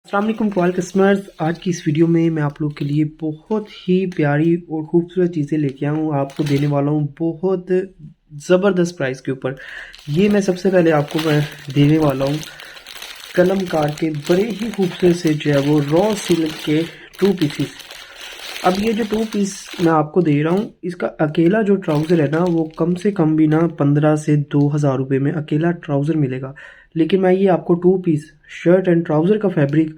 अस्सलाम वालेकुम call customers. आज की इस वीडियो में मैं आप लोग के लिए बहुत ही प्यारी और खूबसूरत चीज़ें लेके आया हूँ। आपको देने वाला हूँ बहुत ज़बरदस्त प्राइस के ऊपर। ये मैं सबसे पहले आपको मैं देने वाला हूँ कलमकार के बड़े ही खूबसूरत से जो है वो रॉ सिल्क के 2 पीसीस। अब ये जो 2 पीस मैं आपको दे रहा हूँ, इसका अकेला जो ट्राउज़र है ना वो कम से कम भी ना 15 से 2000 रुपये में अकेला ट्राउज़र मिलेगा। लेकिन मैं ये आपको 2 पीस शर्ट एंड ट्राउज़र का फैब्रिक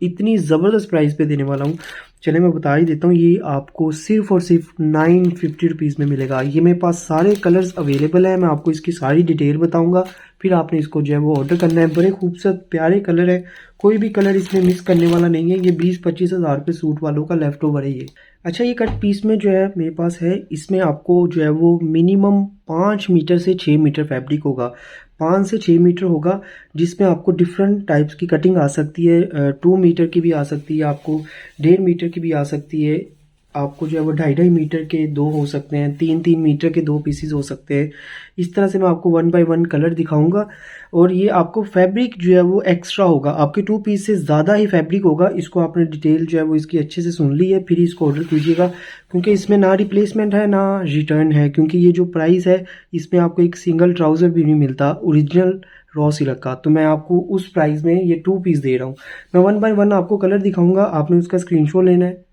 इतनी ज़बरदस्त प्राइस पे देने वाला हूँ। चलिए मैं बता ही देता हूँ, ये आपको सिर्फ़ और सिर्फ 950 रुपीज़ में मिलेगा। ये मेरे पास सारे कलर्स अवेलेबल हैं, मैं आपको इसकी सारी डिटेल बताऊँगा, फिर आपने इसको जो है वो ऑर्डर करना है। बड़े खूबसूरत प्यारे कलर है, कोई भी कलर इसमें मिस करने वाला नहीं है। ये 20-25 हज़ार रुपये सूट वालों का लेफ्ट ओवर है ये। अच्छा, ये कट पीस में जो है मेरे पास है, इसमें आपको जो है वो मिनिमम 5 मीटर से 6 मीटर फैब्रिक होगा, 5 से 6 मीटर होगा, जिसमें आपको डिफरेंट टाइप्स की कटिंग आ सकती है। 2 मीटर की भी आ सकती है, आपको 1.5 मीटर की भी आ सकती है, आपको जो है वो 2.5 मीटर के 2 हो सकते हैं, 3-3 मीटर के 2 पीसीज हो सकते हैं। इस तरह से मैं आपको 1 बाय 1 कलर दिखाऊंगा। और ये आपको फैब्रिक जो है वो एक्स्ट्रा होगा, आपके 2 पीस से ज़्यादा ही फैब्रिक होगा। इसको आपने डिटेल जो है वो इसकी अच्छे से सुन ली है, फिर इसको ऑर्डर कीजिएगा, क्योंकि इसमें ना रिप्लेसमेंट है ना रिटर्न है। क्योंकि ये जो प्राइस है इसमें आपको एक सिंगल ट्राउज़र भी नहीं मिलता ओरिजिनल रॉ सिल्क का, तो मैं आपको उस प्राइस में ये 2 पीस दे रहा हूँ। मैं 1 बाय 1 आपको कलर दिखाऊंगा, आपने उसका स्क्रीनशॉट लेना है।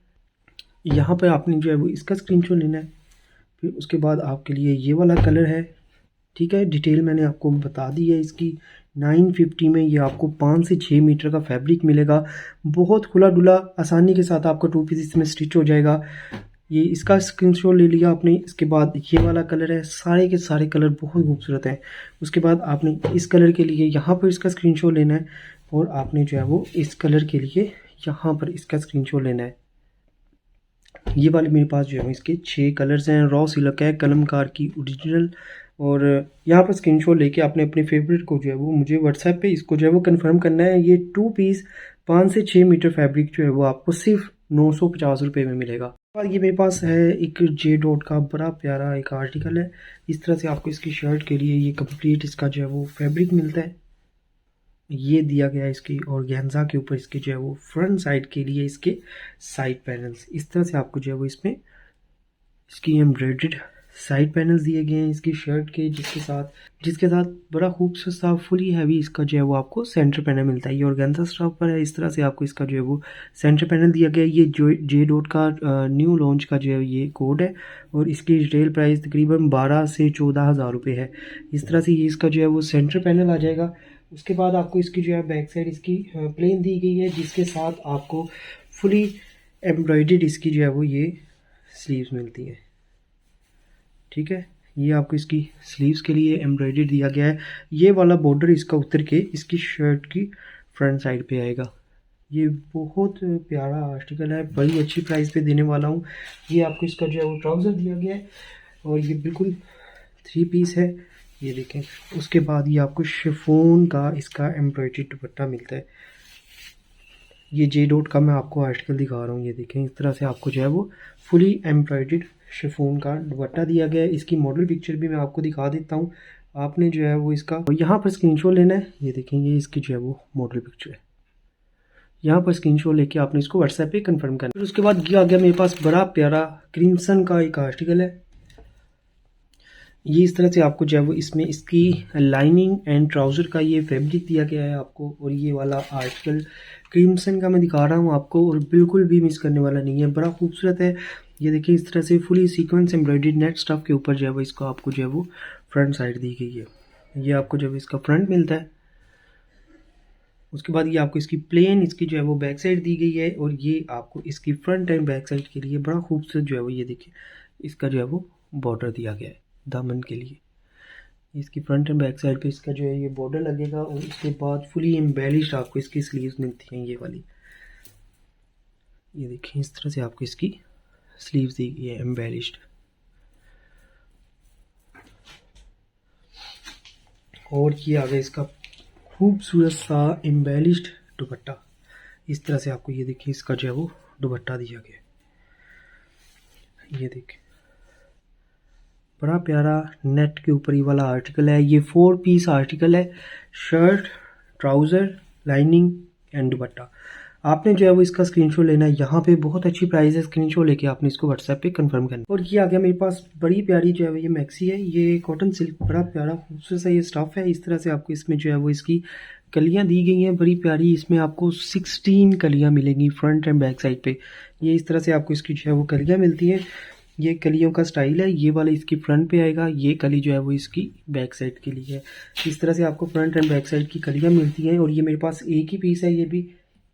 यहाँ पे आपने जो है वो इसका स्क्रीनशॉट लेना है, फिर उसके बाद आपके लिए ये वाला कलर है। ठीक है, डिटेल मैंने आपको बता दी है इसकी। 950 में ये आपको 5 से 6 मीटर का फैब्रिक मिलेगा, बहुत खुला डुला आसानी के साथ आपका 2 पीस इसमें स्टिच हो जाएगा। ये इसका स्क्रीनशॉट ले लिया आपने। इसके बाद ये वाला कलर है, सारे के सारे कलर बहुत खूबसूरत हैं। उसके बाद आपने इस कलर के लिए यहाँ पर इसका स्क्रीनशॉट लेना है, और आपने जो है वो इस कलर के लिए यहाँ पर इसका स्क्रीनशॉट लेना है। ये वाले मेरे पास जो है इसके 6 कलर्स हैं, रॉ सिल्क है कलमकार की ओरिजिनल। और यहाँ पर स्क्रीनशॉट लेके आपने अपने फेवरेट को जो है वो मुझे व्हाट्सएप पे इसको जो है वो कंफर्म करना है। ये 2 पीस 5 से 6 मीटर फैब्रिक जो है वो आपको सिर्फ 950 रुपये में मिलेगा। और ये मेरे पास है एक जे डॉट का बड़ा प्यारा एक आर्टिकल है। इस तरह से आपको इसकी शर्ट के लिए ये कंप्लीट इसका जो है वो फैब्रिक मिलता है, ये दिया गया है इसकी ऑर्गेन्जा के ऊपर। इसके जो है वो फ्रंट साइड के लिए इसके साइड पैनल्स इस तरह से आपको जो है वो इसमें इसकी एम्ब्रॉयडर्ड साइड पैनल्स दिए गए हैं इसकी शर्ट के, जिसके साथ बड़ा खूबसूरत सा फुली हैवी इसका जो है वो आपको सेंटर पैनल मिलता है। ये ऑर्गेन्जा स्टफ पर है, इस तरह से आपको इसका जो है वो सेंटर पैनल दिया गया है। ये जो जे डॉट का न्यू लॉन्च का जो है ये कोड है, और इसकी रिटेल प्राइस तकरीबन 12 से 14 हज़ार रुपये है। इस तरह से ये इसका जो है वो सेंटर पैनल आ जाएगा। उसके बाद आपको इसकी जो है बैक साइड इसकी प्लेन दी गई है, जिसके साथ आपको फुली एम्ब्रॉयडर्ड इसकी जो है वो ये स्लीव्स मिलती है। ठीक है, ये आपको इसकी स्लीव्स के लिए एम्ब्रॉयडरी दिया गया है। ये वाला बॉर्डर इसका उतर के इसकी शर्ट की फ्रंट साइड पे आएगा। ये बहुत प्यारा आर्टिकल है, बड़ी अच्छी प्राइस पे देने वाला हूँ। ये आपको इसका जो है वो ट्राउज़र दिया गया है, और ये बिल्कुल 3 पीस है, ये देखें। उसके बाद ये आपको शिफॉन का इसका एम्ब्रॉयडरी दुपट्टा मिलता है। ये जे डॉट का मैं आपको आर्टिकल दिखा रहा हूँ, ये देखें। इस तरह से आपको जो है वो फुली एम्ब्रॉयडर्ड शिफॉन का दुपट्टा दिया गया है। इसकी मॉडल पिक्चर भी मैं आपको दिखा देता हूँ। आपने जो है वो इसका यहाँ पर स्क्रीनशॉट लेना है, ये देखें। ये इसकी जो है वो मॉडल पिक्चर है, यहाँ पर स्क्रीनशॉट लेके आपने इसको व्हाट्सएप पे कंफर्म करना है। फिर उसके बाद ये आ गया मेरे पास बड़ा प्यारा क्रिम्सन का एक आर्टिकल है। ये इस तरह से आपको जो है वो इसमें इसकी लाइनिंग एंड ट्राउज़र का ये फैब्रिक दिया गया है आपको। और ये वाला आर्टिकल क्रिम्सन का मैं दिखा रहा हूँ आपको, और बिल्कुल भी मिस करने वाला नहीं है, बड़ा खूबसूरत है। ये देखिए, इस तरह से fully sequence embroidered net stuff के ऊपर जो है वो इसको आपको जो है वो फ्रंट साइड दी गई है। ये आपको जब इसका फ्रंट मिलता है, उसके बाद ये आपको इसकी प्लेन इसकी जो है वो बैक साइड दी गई है, और ये आपको इसकी फ्रंट एंड बैक साइड के लिए बड़ा खूबसूरत जो है वो ये देखिए इसका जो है वो बॉर्डर दिया गया है दामन के लिए। इसकी फ्रंट एंड बैक साइड पे इसका जो है ये बॉर्डर लगेगा, और उसके बाद फुली एम्बेलिश्ड आपको इसकी स्लीव्स मिलती हैं ये वाली। ये देखिए, इस तरह से आपको इसकी स्लीव्स दी गई है एम्बेलिश्ड। और ये आ गया इसका खूबसूरत सा एम्बेलिश्ड दुपट्टा। इस तरह से आपको ये देखिए इसका जो है वो दुपट्टा दिया गया है। ये देखिए, बड़ा प्यारा नेट के ऊपर ये वाला आर्टिकल है। ये 4 पीस आर्टिकल है, शर्ट, ट्राउज़र, लाइनिंग एंड दुपट्टा। आपने जो है वो इसका स्क्रीनशॉट लेना है, यहाँ पे बहुत अच्छी प्राइस है, स्क्रीनशॉट लेके आपने इसको व्हाट्सएप पे कंफर्म करना। और ये आ गया मेरे पास बड़ी प्यारी जो है वो ये मैक्सी है, ये कॉटन सिल्क, बड़ा प्यारा खूबसूरत सा ये स्टफ है। इस तरह से आपको इसमें जो है वो इसकी कलियाँ दी गई हैं बड़ी प्यारी, इसमें आपको 16 कलियाँ मिलेंगी फ्रंट एंड बैक साइड पे। ये इस तरह से आपको इसकी जो है वो कलियाँ मिलती हैं। ये कलियों का स्टाइल है, ये वाला इसकी फ्रंट पे आएगा, ये कली जो है वो इसकी बैक साइड के लिए है। इस तरह से आपको फ्रंट एंड बैक साइड की कलियाँ मिलती हैं। और ये मेरे पास एक ही पीस है, ये भी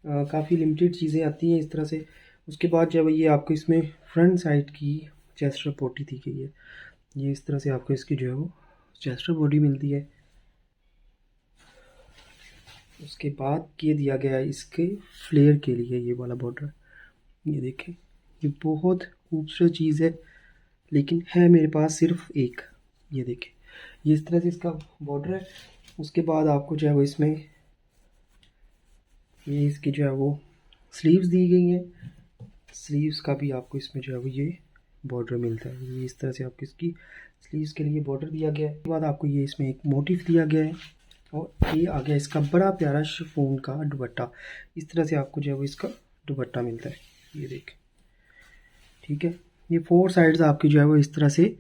काफ़ी लिमिटेड चीज़ें आती हैं इस तरह से। उसके बाद जो है ये आपको इसमें फ्रंट साइड की चेस्टर बॉडी दी गई है, ये इस तरह से आपको इसकी जो है वो चेस्टर बॉडी मिलती है। उसके बाद ये दिया गया है इसके फ्लेयर के लिए ये वाला बॉर्डर, ये देखें, ये बहुत खूबसूरत चीज़ है, लेकिन है मेरे पास सिर्फ एक। ये देखें, ये इस तरह से इसका बॉर्डर है। उसके बाद आपको जो है वो इसमें ये इसकी जो है वो स्लीव्स दी गई हैं, स्लीव्स का भी आपको इसमें जो है वो ये बॉर्डर मिलता है। ये इस तरह से आपको इसकी स्लीव्स के लिए बॉर्डर दिया गया है। उसके बाद आपको ये इसमें एक मोटिफ दिया गया है, और ये आ गया इसका बड़ा प्यारा शिफॉन का दुपट्टा। इस तरह से आपको जो है वो इसका दुपट्टा मिलता है, ये देखें, ठीक है। ये 4 साइड्स आपकी जो है वो इस तरह से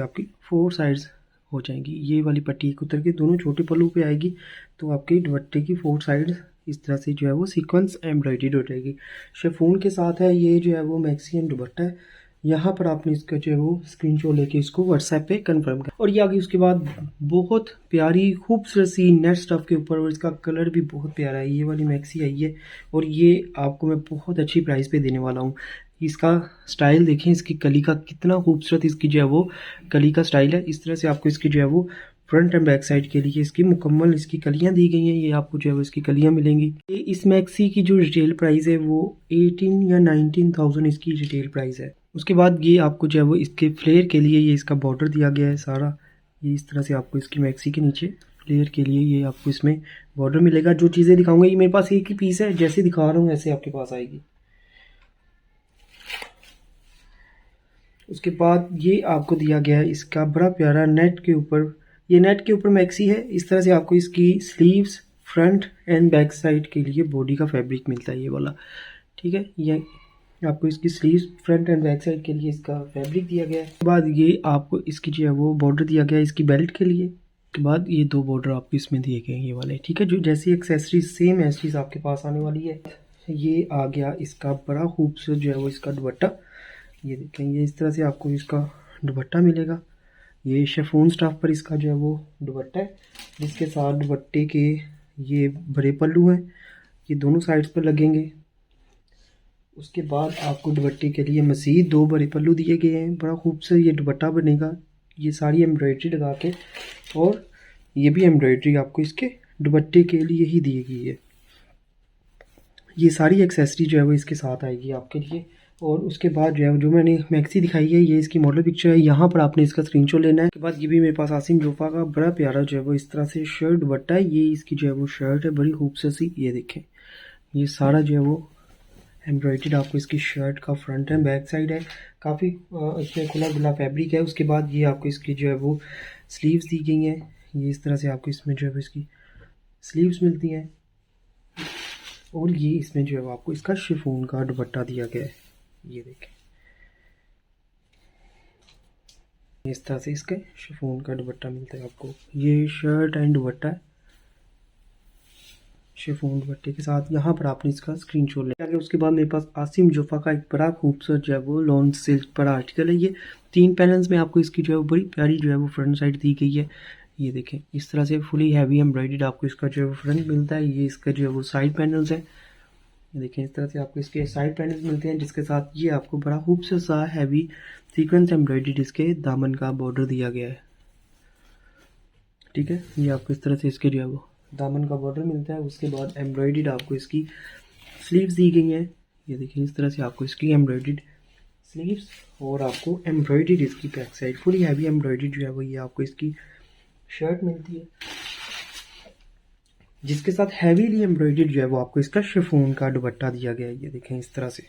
आपकी 4 साइड्स हो जाएंगी। ये वाली पट्टी उतर के दोनों छोटे पल्लू पे आएगी, तो आपके दुपट्टे की 4 साइड्स इस तरह से जो है वो सीक्वेंस एम्ब्रॉयडरी हो जाएगी। शिफॉन के साथ है, ये जो है वो मैक्सी एंड दुपट्टा है। यहाँ पर आपने इसका जो है वो स्क्रीनशॉट लेके इसको व्हाट्सएप पे कंफर्म कर। और ये आगे उसके बाद बहुत प्यारी खूबसूरत सी नेट स्टफ के ऊपर, और इसका कलर भी बहुत प्यारा है। ये वाली मैक्सी आई है, और ये आपको मैं बहुत अच्छी प्राइस पे देने वाला हूँ। इसका स्टाइल देखें, इसकी कली का कितना खूबसूरत इसकी जो है वो कली का स्टाइल है। इस तरह से आपको इसकी जो है वो फ्रंट एंड बैक साइड के लिए इसकी मुकम्मल इसकी कलियां दी गई हैं। ये आपको जो है वो इसकी कलियां मिलेंगी। ये इस मैक्सी की जो रिटेल प्राइस है वो 18 या 19,000 इसकी रिटेल प्राइस है। उसके बाद ये आपको जो है वो इसके फ्लेयर के लिए ये इसका बॉर्डर दिया गया है सारा। ये इस तरह से आपको इसकी मैक्सी के नीचे फ्लेयर के लिए ये आपको इसमें बॉर्डर मिलेगा। जो चीज़ें दिखाऊंगा ये मेरे पास एक ही पीस है, जैसे दिखा रहा हूँ ऐसे आपके पास आएगी। उसके बाद ये आपको दिया गया है इसका बड़ा प्यारा नेट के ऊपर, ये नेट के ऊपर मैक्सी है। इस तरह से आपको इसकी sleeves front end back side के लिए बॉडी का फैब्रिक मिलता है ये वाला, ठीक है। ये आपको इसकी sleeves front end back side के लिए इसका फैब्रिक दिया गया है। उसके बाद ये आपको इसकी जो है वो बॉर्डर दिया गया है इसकी बेल्ट के लिए। उसके बाद ये 2 बॉर्डर आपको इसमें दिए गए हैं ये वाले, ठीक है। जो जैसी एक्सेसरीज सेम एज आपके पास आने वाली है। ये आ गया इसका बड़ा खूबसूरत जो है वो इसका दुपट्टा, ये देखें, ये इस तरह से आपको इसका दुपट्टा मिलेगा। ये शिफॉन स्टफ पर इसका जो है वो दुपट्टा है, जिसके साथ दुपट्टे के ये बड़े पल्लू हैं, ये दोनों साइड्स पर लगेंगे। उसके बाद आपको दुपट्टे के लिए मज़ीद 2 बड़े पल्लू दिए गए हैं। बड़ा खूबसूरत ये दुपट्टा बनेगा, ये सारी एम्ब्रॉयडरी लगा के, और ये भी एम्ब्रॉयडरी आपको इसके दुपट्टे के लिए ही दी गई है। ये सारी एक्सेसरी जो है वो इसके साथ आएगी आपके लिए। और उसके बाद जो है जो मैंने मैक्सी दिखाई है ये इसकी मॉडल पिक्चर है, यहाँ पर आपने इसका स्क्रीनशॉट लेना है। उसके बाद ये भी मेरे पास आसिम जोफा का बड़ा प्यारा जो है वो इस तरह से शर्ट दुपट्टा है। ये इसकी जो है वो शर्ट है बड़ी खूबसूरत सी, ये देखें, ये सारा जो है वो एम्ब्रॉयडर्ड आपको इसकी शर्ट का फ्रंट एंड बैक साइड है। काफ़ी इसमें खुला खुला फैब्रिक है। उसके बाद ये आपको इसकी जो है वो स्लीव्स दी गई हैं, ये इस तरह से आपको इसमें जो है वो इसकी स्लीव्स मिलती हैं। और ये इसमें जो है आपको इसका शिफॉन का दुपट्टा दिया गया है, ये देखें, इस तरह से इसके शिफॉन का दुपट्टा मिलता है आपको। ये शर्ट एंड दुपट्टा है शिफॉन दुपट्टे के साथ। यहाँ पर आपने इसका स्क्रीनशॉट ले आगे। उसके बाद मेरे पास आसिम जोफा का एक बड़ा खूबसूरत जो है वो लॉन सिल्क पर आर्टिकल है। ये 3 पैनल्स में आपको इसकी जो है बड़ी प्यारी जो है वो फ्रंट साइड दी गई है। ये देखें, इस तरह से फुली हैवी एम्ब्रॉयडर्ड आपको इसका जो है वो फ्रंट मिलता है। ये इसका जो है वो साइड पैनल्स है, ये देखें, इस तरह से आपको इसके साइड पैनल्स मिलते हैं, जिसके साथ ये आपको बड़ा खूबसूरत सा हैवी सीक्वेंस एम्ब्रॉयडर्ड इसके दामन का बॉर्डर दिया गया है, ठीक है। ये आपको इस तरह से इसके जो है वो दामन का बॉर्डर मिलता है। उसके बाद एम्ब्रॉयडर्ड आपको इसकी स्लीव्स दी गई हैं, ये देखिए, इस तरह से आपको इसकी एम्ब्रॉयडर्ड स्लीव्स, और आपको एम्ब्रॉयडर्ड इसकी back side fully heavy embroidered जो है वो ये आपको इसकी शर्ट मिलती है, जिसके साथ हैवीली एम्ब्रॉयडर्ड जो है वो आपको इसका शिफॉन का दुपट्टा दिया गया है। ये देखें, इस तरह से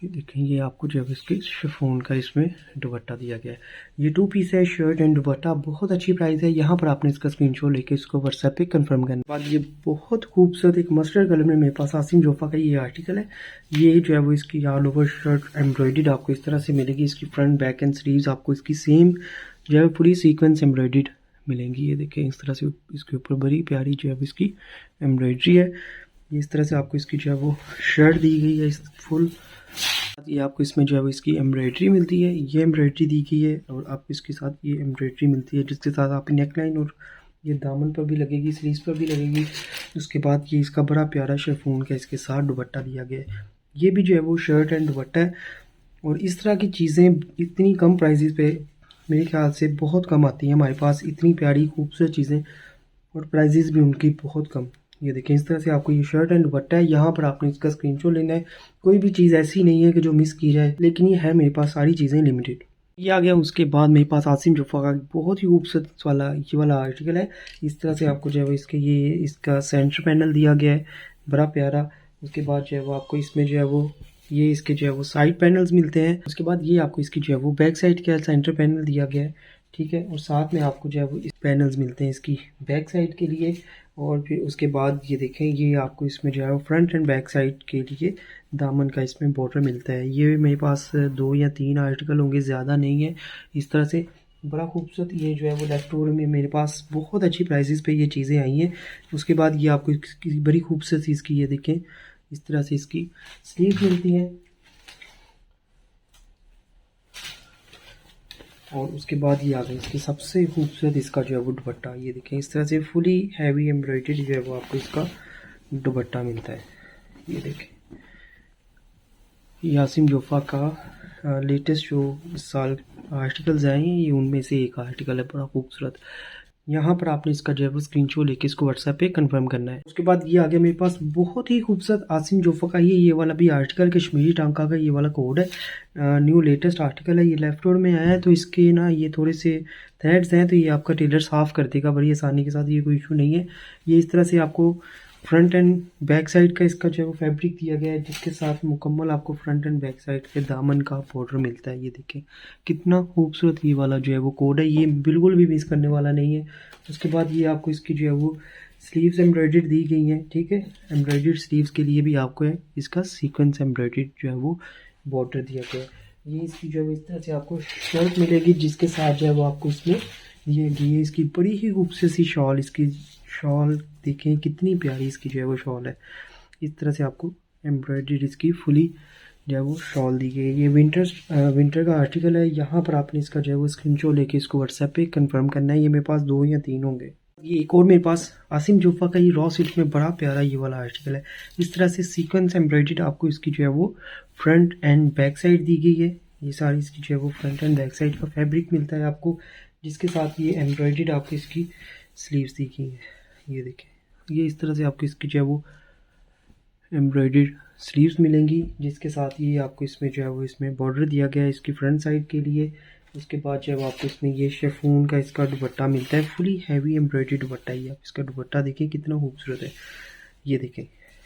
ये देखें, ये आपको जो है इसके शिफॉन का इसमें दुपट्टा दिया गया है। ये 2 पीस है, शर्ट एंड दुपट्टा, बहुत अच्छी प्राइस है। यहाँ पर आपने इसका स्क्रीनशॉट लेके इसको व्हाट्सएप पे कंफर्म करना। बाद ये बहुत खूबसूरत एक मस्टर्ड कलर में मेरे पास आसिम जोफा का ये आर्टिकल है। ये जो है वो इसकी ऑल ओवर शर्ट एम्ब्रॉयडर्ड आपको इस तरह से मिलेगी। इसकी फ्रंट बैक एंड स्लीव्स आपको इसकी सेम जो है पूरी सीक्वेंस एम्ब्रॉयडर्ड मिलेंगी। ये देखें, इस तरह से इसके ऊपर बड़ी प्यारी जो है इसकी एम्ब्रॉयडरी है। इस तरह से आपको इसकी जो है वो शर्ट दी गई है इस फुल। ये आपको इसमें जो है वो इसकी एम्ब्रॉयडरी मिलती है, ये एम्ब्रॉयडरी दी गई है और आपको इसके साथ ये एम्ब्रॉयडरी मिलती है, जिसके साथ आप नेक लाइन और ये दामन पर भी लगेगी, स्लीव्स पर भी लगेगी। उसके बाद ये इसका बड़ा प्यारा शिफॉन का इसके साथ दुपट्टा दिया गया है। ये भी जो है वो शर्ट एंड दुपट्टा है। और इस तरह की चीज़ें इतनी कम प्राइजेज़ पे मेरे ख्याल से बहुत कम आती हैं हमारे पास, इतनी प्यारी खूबसूरत चीज़ें, और प्राइजेज़ भी उनकी बहुत कम। ये देखें, इस तरह से आपको ये शर्ट एंड दुपट्टा है। यहाँ पर आपने इसका स्क्रीनशॉट लेना है। कोई भी चीज़ ऐसी नहीं है कि जो मिस की जाए, लेकिन ये है मेरे पास सारी चीज़ें लिमिटेड। ये आ गया। उसके बाद मेरे पास आसिम जोफा का बहुत ही खूबसूरत वाला ये वाला आर्टिकल है। इस तरह से आपको जो है वो इसके ये इसका सेंटर पैनल दिया गया है, बड़ा प्यारा। उसके बाद जो है वो आपको इसमें जो है वो ये इसके जो है वो साइड पैनल्स मिलते हैं। उसके बाद ये आपको इसकी जो है वो बैक साइड का सेंटर पैनल दिया गया है, ठीक है। और साथ में आपको जो है वो इस पैनल्स मिलते हैं इसकी बैक साइड के लिए। और फिर उसके बाद ये देखें, ये आपको इसमें जो है वो फ्रंट एंड बैक साइड के लिए दामन का इसमें बॉर्डर मिलता है। ये मेरे पास 2 या 3 आर्टिकल होंगे, ज़्यादा नहीं है। इस तरह से बड़ा खूबसूरत ये जो है वो लेफ्ट ओवर में मेरे पास बहुत अच्छी प्राइसेस पे ये चीज़ें आई हैं। उसके बाद ये आपको इसकी बड़ी खूबसूरत इसकी ये देखें, इस तरह से इसकी स्लीव मिलती है। और उसके बाद ये आ गई इसकी सबसे खूबसूरत इसका जो है वो दुपट्टा। ये देखें, इस तरह से फुली हैवी एम्ब्रॉयडरी जो है वो आपको इसका दुपट्टा मिलता है। ये देखें, ये आसिम जोफा का लेटेस्ट जो इस साल आर्टिकल्स आए हैं, ये उनमें से एक आर्टिकल है, बड़ा खूबसूरत। यहाँ पर आपने इसका जो है वो स्क्रीनशॉट लेके इसको व्हाट्सएप पे कंफर्म करना है। उसके बाद ये आ गया मेरे पास बहुत ही खूबसूरत आसिम जोफा का ये वाला भी आर्टिकल, कश्मीरी टांका का ये वाला कोड है, न्यू लेटेस्ट आर्टिकल है। ये लेफ्ट ओवर में आया है, तो इसके ना ये थोड़े से थ्रेड्स हैं, तो ये आपका टेलर साफ़ कर देगा बड़ी आसानी के साथ, ये कोई इशू नहीं है। ये इस तरह से आपको फ्रंट एंड बैक साइड का इसका जो है वो फैब्रिक दिया गया है, जिसके साथ मुकम्मल आपको फ्रंट एंड बैक साइड के दामन का बॉर्डर मिलता है। ये देखें कितना खूबसूरत ये वाला जो है वो कोड है, ये बिल्कुल भी मिस करने वाला नहीं है। उसके बाद ये आपको इसकी जो है वो स्लीव्स एम्ब्रॉयडर्ड दी गई हैं, ठीक है। एम्ब्रॉयडर्ड स्लीव्स के लिए भी आपको है इसका सीक्वेंस एम्ब्रॉयडर्ड जो है वो बॉर्डर दिया गया है। ये इसकी जो है इस तरह से आपको शर्ट मिलेगी, जिसके साथ जो है वो आपको इसमें ये इसकी बड़ी ही खूबसूरत सी शॉल, इसकी शॉल देखें कितनी प्यारी इसकी जो है वो शॉल है। इस तरह से आपको एम्ब्रॉयडरी इसकी फुली जो है वो शॉल दी गई है। ये विंटर का आर्टिकल है। यहाँ पर आपने इसका जो है वो स्क्रीनशॉट लेके इसको व्हाट्सएप पे कंफर्म करना है। ये मेरे पास 2 या 3 होंगे। ये एक और मेरे पास आसिम जोफा का ये रॉ सिल्क में बड़ा प्यारा ये वाला आर्टिकल है। इस तरह से सीक्वेंस एम्ब्रॉयडर्ड आपको इसकी जो है वो फ्रंट एंड बैक साइड दी गई है। ये सारी इसकी जो है वो फ्रंट एंड बैक साइड का फैब्रिक मिलता है आपको, जिसके साथ ये एम्ब्रॉयडर्ड आपको इसकी स्लीव्स दी गई है। ये देखें, ये इस तरह से आपको इसकी जो है वो एम्ब्रॉयडर्ड स्लीव्स मिलेंगी, जिसके साथ ये आपको इसमें जो है वो इसमें बॉर्डर दिया गया है इसकी फ्रंट साइड के लिए। उसके बाद जो है आपको इसमें ये शिफॉन का इसका दुपट्टा मिलता है, फुली हैवी एम्ब्रॉयडर्ड दुपट्टा। ये आप इसका दुपट्टा देखें कितना खूबसूरत है। ये देखें,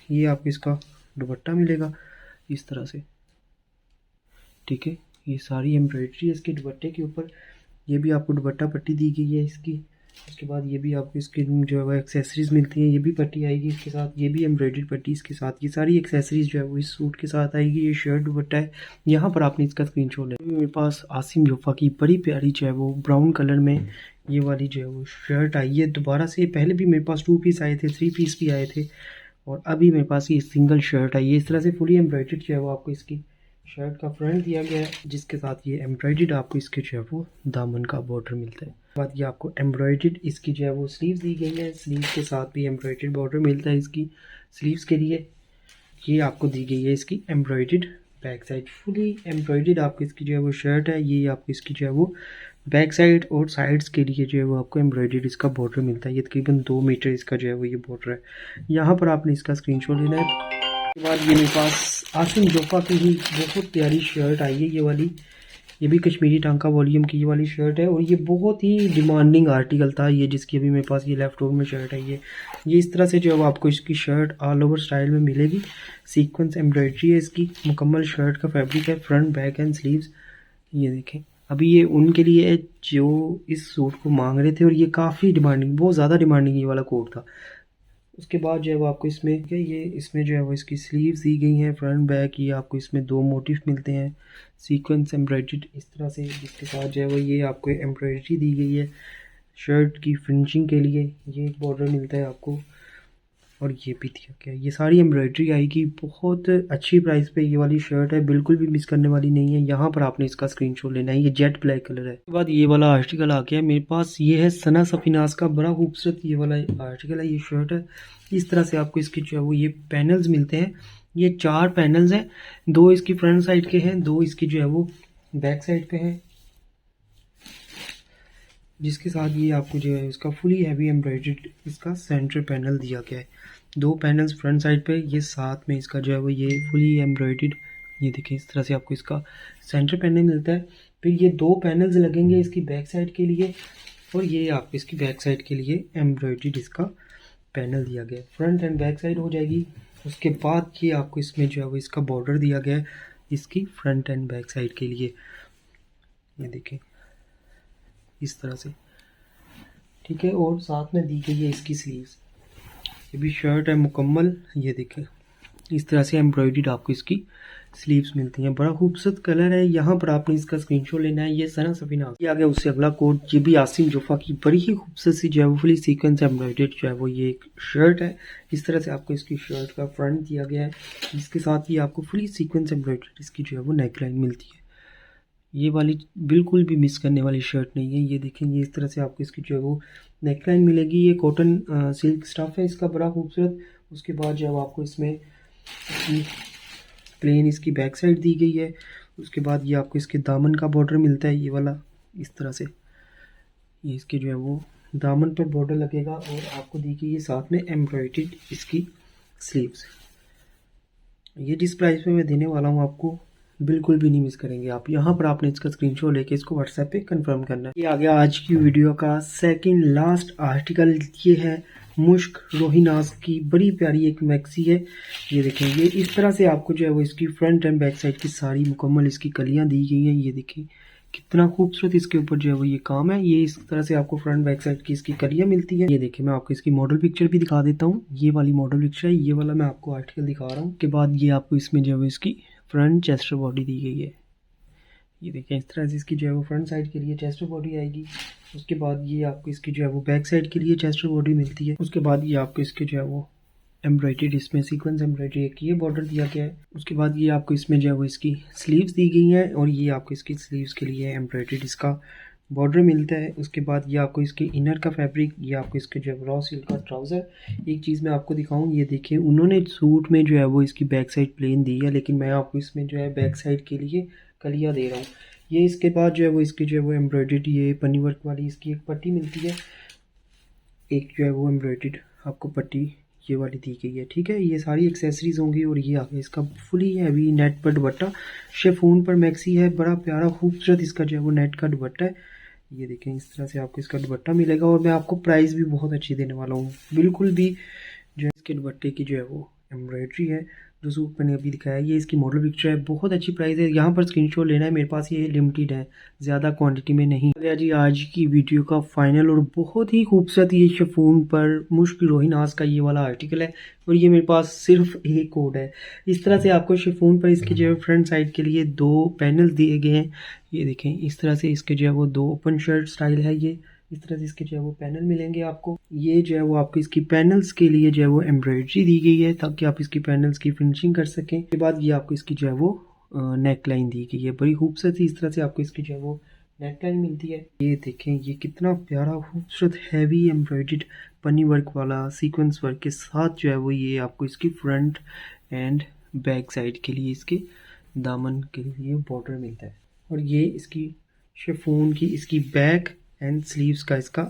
ये आपको इसका दुपट्टा मिलेगा इस तरह से, ठीक है। ये सारी एम्ब्रॉयडरी है इसके दुपट्टे के ऊपर। ये भी आपको दुपट्टा पट्टी दी गई है इसकी। उसके बाद ये भी आपको इसकी जो है वो एक्सेसरीज़ मिलती हैं, ये भी पट्टी आएगी इसके साथ, ये भी एम्ब्रॉयडर्ड पट्टी इसके साथ। ये सारी एक्सेसरीज़ जो है वो इस सूट के साथ आएगी। ये शर्ट दुपट्टा है। यहाँ पर आपने इसका स्क्रीनशॉट है। मेरे पास आसिम जोफा की बड़ी प्यारी जो है वो ब्राउन कलर में ये वाली जो है वो शर्ट आई है दोबारा से। पहले भी मेरे पास 2 पीस आए थे, 3 पीस भी आए थे, और अभी मेरे पास ये सिंगल शर्ट आई है। इस तरह से फुली एम्ब्रॉयडर्ड जो है वो आपको इसकी शर्ट का फ्रंट दिया गया है, जिसके साथ ये एम्ब्रॉयडर्ड आपको इसके जो है वो दामन का बॉर्डर मिलता है। बाद ये आपको एम्ब्रॉयडर्ड इसकी जो है वो स्लीव्स दी गई है। स्लीव्स के साथ भी एम्ब्रॉयडर्ड बॉर्डर मिलता है इसकी स्लीव्स के लिए। ये आपको दी गई है इसकी embroidered back side, fully embroidered आपको इसकी जो है वो शर्ट है। ये आपको इसकी जो है वो बैक साइड और साइड्स के लिए जो है वो आपको एम्ब्रॉयडर्ड इसका बॉर्डर मिलता है। ये तकरीबन 2 मीटर इसका जो है वो ये बॉर्डर है। यहाँ पर आपने इसका स्क्रीनशॉट लेना है। उसके बाद ये मेरे पास आसिम जोफा की ही बहुत प्यारी शर्ट आई है, ये वाली। ये भी कश्मीरी टांका वॉल्यूम की ये वाली शर्ट है और ये बहुत ही डिमांडिंग आर्टिकल था ये, जिसकी अभी मेरे पास ये लेफ्ट ओवर में शर्ट है। ये इस तरह से जो है वो आपको इसकी शर्ट ऑल ओवर स्टाइल में मिलेगी। सीक्वेंस एम्ब्रॉयडरी है इसकी, मुकम्मल शर्ट का फैब्रिक है, फ्रंट बैक एंड स्लीव्स। ये देखें, अभी ये उनके लिए है जो इस सूट को मांग रहे थे और ये काफ़ी डिमांडिंग, बहुत ज़्यादा डिमांडिंग ये वाला कोट था। उसके बाद जो है वो आपको इसमें ये इसमें जो है वो इसकी स्लीव्स दी गई हैं, फ्रंट बैक। ये आपको इसमें 2 मोटिफ मिलते हैं सीक्वेंस एम्ब्रॉयडर्ड इस तरह से, जिसके साथ जो है वो ये आपको एम्ब्रॉयडरी दी गई है शर्ट की फिनिशिंग के लिए। ये एक बॉर्डर मिलता है आपको और ये भी दिया गया है। ये सारी एम्ब्रॉयडरी आएगी, बहुत अच्छी प्राइस पे ये वाली शर्ट है, बिल्कुल भी मिस करने वाली नहीं है। यहाँ पर आपने इसका स्क्रीनशॉट लेना है। ये जेट ब्लैक कलर है। उसके बाद ये वाला आर्टिकल आ गया है मेरे पास, ये है सना सफीनाज का, बड़ा खूबसूरत ये वाला आर्टिकल है। ये शर्ट है, इस तरह से आपको इसके जो है वो ये पैनल्स मिलते हैं। ये 4 पैनल्स हैं, 2 इसकी फ्रंट साइड के हैं, 2 इसकी जो है वो बैक साइड पे हैं, जिसके साथ ये आपको जो है इसका फुली हैवी एम्ब्रॉयडर्ड इसका सेंटर पैनल दिया गया है। 2 पैनल्स फ्रंट साइड पे, ये साथ में इसका जो है वो ये फुली एम्ब्रॉयडर्ड, ये देखिए इस तरह से आपको इसका सेंटर पैनल मिलता है। फिर ये 2 पैनल्स लगेंगे इसकी बैक साइड के लिए और ये आपको इसकी बैक साइड के लिए एम्ब्रॉयडर्ड इसका पैनल दिया गया है। फ्रंट एंड बैक साइड हो जाएगी। उसके बाद ये आपको इसमें जो है वो इसका बॉर्डर दिया गया है इसकी फ्रंट एंड बैक साइड के लिए। ये देखें इस तरह से, ठीक है। और साथ में दी गई है इसकी स्लीव्स। ये भी शर्ट है मुकम्मल, ये देखें इस तरह से एम्ब्रॉयडर्ड आपको इसकी स्लीव्स मिलती हैं। बड़ा खूबसूरत कलर है। यहाँ पर आपने इसका स्क्रीनशॉट लेना है। ये सना सफीना। ये आ गया उससे अगला कोट, ये भी आसिम जोफा की बड़ी ही खूबसूरत सी जो है वो फुली सीक्वेंस एम्ब्रॉयडर्ड जो है वो ये एक शर्ट है। इस तरह से आपको इसकी शर्ट का फ्रंट दिया गया है, जिसके साथ ये आपको फुली सीक्वेंस एम्ब्रॉयडर्ड इसकी जो है वो नेकलाइन मिलती है। ये वाली बिल्कुल भी मिस करने वाली शर्ट नहीं है। ये देखेंगे इस तरह से आपको इसकी जो है वो नेकलाइन मिलेगी। ये कॉटन सिल्क स्टफ है इसका, बड़ा खूबसूरत। उसके बाद जो है आपको इसमें प्लेन इसकी बैक साइड दी गई है। उसके बाद ये आपको इसके दामन का बॉर्डर मिलता है, ये वाला इस तरह से। ये इसके जो है वो दामन पर बॉर्डर लगेगा और आपको दी गई है साथ में एम्ब्रॉयडर्ड इसकी स्लीव्स। ये जिस प्राइस में मैं देने वाला हूँ आपको, बिल्कुल भी नहीं मिस करेंगे आप। यहाँ पर आपने इसका स्क्रीनशॉट लेके इसको व्हाट्सएप पे कंफर्म करना है। ये आ गया आज की वीडियो का सेकंड लास्ट आर्टिकल। ये है मुश्क रोहिनाज की बड़ी प्यारी एक मैक्सी है। ये देखें, ये इस तरह से आपको जो है वो इसकी फ्रंट एंड बैक साइड की सारी मुकम्मल इसकी कलियाँ दी गई हैं। ये देखें कितना खूबसूरत इसके ऊपर जो है वो ये काम है। ये इस तरह से आपको फ्रंट बैक साइड की इसकी कलियाँ मिलती है। ये देखिए मैं आपको इसकी मॉडल पिक्चर भी दिखा देता हूँ। ये वाली मॉडल पिक्चर है, ये वाला मैं आपको आर्टिकल दिखा रहा हूँ। के बाद ये आपको इसमें जो है वो इसकी फ्रंट चेस्टर बॉडी दी गई है। ये देखें इस तरह से इसकी जो है वो फ्रंट साइड के लिए चेस्टर बॉडी आएगी। उसके बाद ये आपको इसकी जो है वो बैक साइड के लिए चेस्टर बॉडी मिलती है। उसके बाद ये आपको इसके जो है वो एम्ब्रॉयडर्ड इसमें सीक्वेंस एम्ब्रॉयडरी एक ये बॉर्डर दिया गया है। उसके बाद ये आपको इसमें जो है वो इसकी स्लीव्स दी गई हैं और ये आपको इसकी स्लीव्स के लिए एम्ब्रॉयडर्ड इसका बॉर्डर मिलता है। उसके बाद ये आपको इसके इनर का फैब्रिक, ये आपको इसके जो है रॉ सिल्क का ट्राउज़र। एक चीज़ मैं आपको दिखाऊं, ये देखिए उन्होंने सूट में जो है वो इसकी बैक साइड प्लेन दी है, लेकिन मैं आपको इसमें जो है बैक साइड के लिए कलियाँ दे रहा हूँ। ये इसके बाद जो है वो इसकी जो है वो एम्ब्रॉयडर्ड ये पन्नी वर्क वाली इसकी एक पट्टी मिलती है, एक जो है वो एम्ब्रॉयडर्ड आपको पट्टी ये वाली दी गई है। ठीक है, ये सारी एक्सेसरीज होंगी और ये आ गया इसका फुली हैवी नेट पर दुपट्टा। शेफून पर मैक्सी है, बड़ा प्यारा खूबसूरत इसका जो है वो नेट का दुपट्टा है। ये देखें इस तरह से आपको इसका दुपट्टा मिलेगा और मैं आपको प्राइस भी बहुत अच्छी देने वाला हूँ। बिल्कुल भी जो है इसके दुपट्टे की जो है वो एम्ब्रॉयडरी है जो सूट मैंने अभी दिखाया, ये इसकी मॉडल पिक्चर है। बहुत अच्छी प्राइस है। यहाँ पर स्क्रीनशॉट लेना है, मेरे पास ये लिमिटेड है, ज़्यादा क्वांटिटी में नहीं। गया जी आज की वीडियो का फाइनल और बहुत ही खूबसूरत ये शिफॉन पर मुश्क रोहिनाज का ये वाला आर्टिकल है और ये मेरे पास सिर्फ एक कोड है। इस तरह से आपको शिफॉन पर इसके जो है फ्रंट साइड के लिए 2 पैनल दिए गए हैं। ये देखें इस तरह से इसके जो है वो 2 ओपन शर्ट स्टाइल है। ये इस तरह से इसके जो है वो पैनल मिलेंगे आपको। ये जो है वो आपको इसकी पैनल्स के लिए जो है वो एम्ब्रॉयडरी दी गई है ताकि आप इसकी पैनल्स की फिनिशिंग कर सकें। उसके बाद ये आपको इसकी जो है वो नेक लाइन दी गई है, बड़ी खूबसूरत इस तरह से आपको इसकी जो है वो नेक लाइन मिलती है। ये देखें ये कितना प्यारा खूबसूरत हैवी एम्ब्रॉयडर्ड पन्नी वर्क वाला सीक्वेंस वर्क के साथ जो है वो ये आपको इसकी फ्रंट एंड बैक साइड के लिए इसके दामन के लिए बॉर्डर मिलता है और ये इसकी शिफॉन की इसकी बैक एंड स्लीव्स का इसका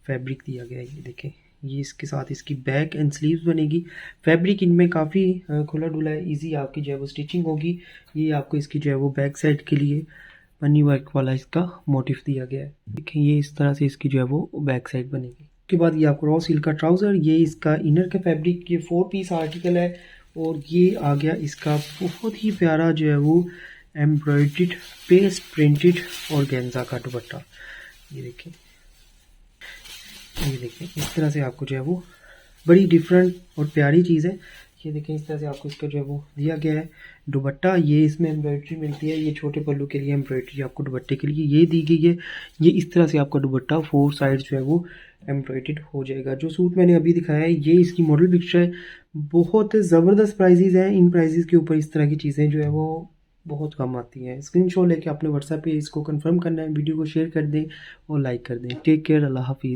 फैब्रिक दिया गया है। ये देखें ये इसके साथ इसकी बैक एंड स्लीव्स बनेगी। फैब्रिक इनमें काफ़ी खुला डुला है, इजी आपकी जो है वो स्टिचिंग होगी। ये आपको इसकी जो है वो बैक साइड के लिए पन्नी वर्क वाला इसका मोटिफ दिया गया है। देखिए ये इस तरह से इसकी जो है वो बैक साइड बनेगी। उसके बाद ये आपको रॉ सिल्क का ट्राउज़र, ये इसका इनर का फैब्रिक, ये 4 पीस आर्टिकल है और ये आ गया इसका बहुत ही प्यारा जो है वो एम्ब्रॉयडर्ड पेस्ट प्रिंटेड ऑर्गेन्जा का दुपट्टा। ये देखें, ये देखें इस तरह से आपको जो है वो बड़ी डिफरेंट और प्यारी चीज़ है। ये देखें इस तरह से आपको इसका जो है वो दिया गया है दुपट्टा। ये इसमें एम्ब्रॉयडरी मिलती है, ये छोटे पल्लू के लिए एम्ब्रॉयडरी आपको दुपट्टे के लिए ये दी गई है। ये इस तरह से आपका दुपट्टा 4 साइड जो है वो एम्ब्रॉयडर्ड हो जाएगा। जो सूट मैंने अभी दिखाया है ये इसकी मॉडल पिक्चर है। बहुत ज़बरदस्त प्राइजेज़ हैं, इन प्राइजेज़ के ऊपर इस तरह की चीज़ें जो है वो बहुत कम आती हैं। स्क्रीनशॉट लेके अपने व्हाट्सएप पे इसको कंफर्म करना है, वीडियो को शेयर कर दें और लाइक कर दें। टेक केयर, अल्लाह हाफिज़।